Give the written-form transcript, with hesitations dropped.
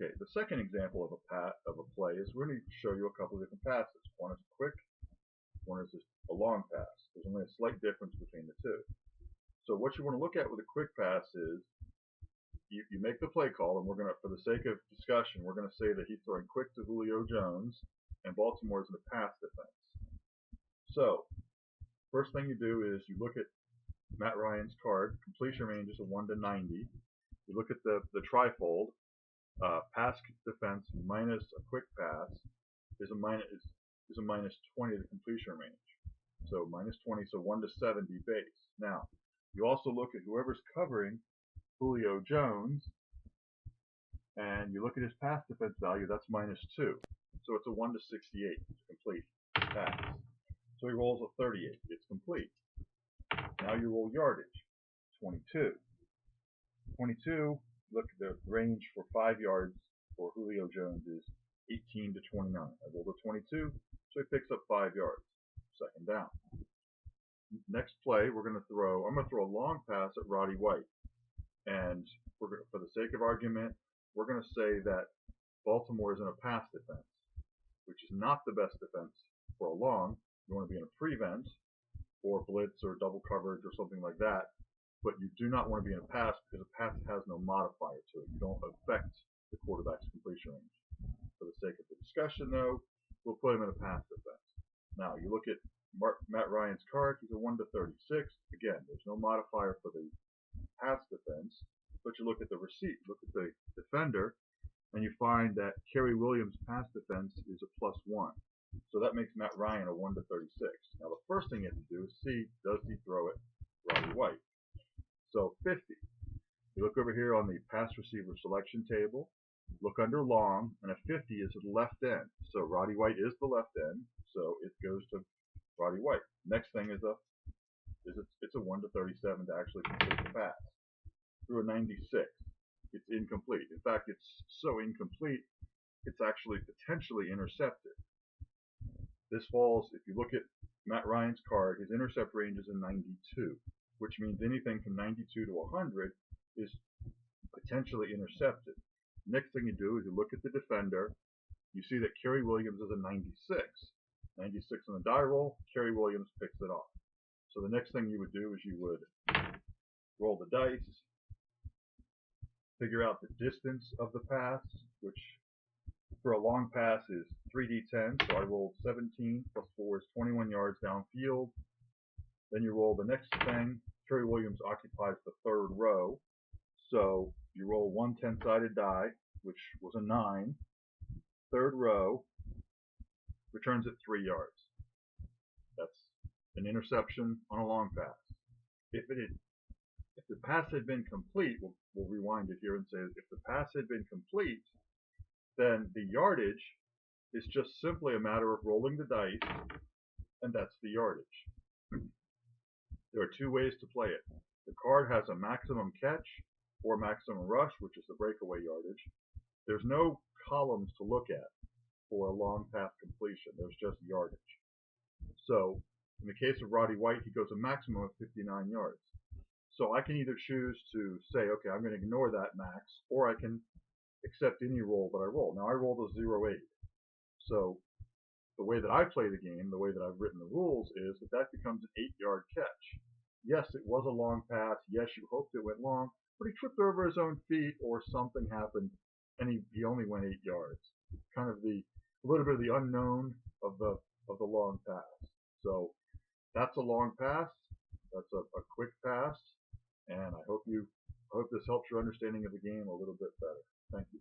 Okay, the second example of a play is we're going to show you a couple of different passes. One is quick, one is a long pass. There's only a slight difference between the two. So what you want to look at with a quick pass is you make the play call, and we're going to, for the sake of discussion, we're going to say that he's throwing quick to Julio Jones, and Baltimore is in the pass defense. So first thing you do is you look at Matt Ryan's card. Completion range is a 1 to 90. You look at the trifold. Pass defense minus a quick pass is a minus 20 to completion range. So minus 20, so 1 to 70 base. Now, you also look at whoever's covering Julio Jones, and you look at his pass defense value, that's minus 2. So it's a 1 to 68 to complete pass. So he rolls a 38. It's complete. Now you roll yardage, 22. 22, look at the range for 5 yards for Julio Jones is 18 to 29. I rolled a 22, so he picks up 5 yards. Second down. Next play, I'm going to throw a long pass at Roddy White. And for the sake of argument, we're going to say that Baltimore is in a pass defense, which is not the best defense for a long. You want to be in a prevent or blitz or double coverage or something like that. But you do not want to be in a pass because a pass has no modifier to it. You don't affect the quarterback's completion range. For the sake of the discussion, though, we'll put him in a pass defense. Now, you look at Matt Ryan's card. He's a 1 to 36. Again, there's no modifier for the pass defense, but you look at the receipt, look at the defender, and you find that Kerry Williams' pass defense is a +1. So that makes Matt Ryan a 1 to 36. Now, the first thing you have to do is see, does he throw it Roddy White? So 50. You look over here on the pass receiver selection table, look under long, and a 50 is at the left end. So Roddy White is the left end, so it goes to Roddy White. Next thing is it's a 1 to 37 to actually complete the pass. Through a 96, it's incomplete. In fact, it's so incomplete, it's actually potentially intercepted. This falls, if you look at Matt Ryan's card, his intercept range is a 92, which means anything from 92 to 100 is potentially intercepted. Next thing you do is you look at the defender. You see that Kerry Williams is a 96. 96 on the die roll, Kerry Williams picks it off. So the next thing you would do is you would roll the dice, figure out the distance of the pass, which for a long pass is 3d10. So I rolled 17 plus 4 is 21 yards downfield. Then you roll the next thing. Kerry Williams occupies the third row. So you roll one 10-sided die, which was a 9. Third row returns at 3 yards. That's an interception on a long pass. If the pass had been complete, we'll rewind it here and say if the pass had been complete, then the yardage is just simply a matter of rolling the dice, and that's the yardage. There are 2 ways to play it. The card has a maximum catch or maximum rush, which is the breakaway yardage. There's no columns to look at for a long pass completion. There's just yardage. So in the case of Roddy White, he goes a maximum of 59 yards. So I can either choose to say, okay, I'm going to ignore that max, or I can accept any roll that I roll. Now I rolled a 0-8. So the way that I play the game, the way that I've written the rules, is that becomes an 8-yard catch. Yes, it was a long pass. Yes, you hoped it went long, but he tripped over his own feet or something happened, and he only went 8 yards. Kind of a little bit of the unknown of the long pass. So that's a long pass. That's a quick pass, and I hope this helps your understanding of the game a little bit better. Thank you.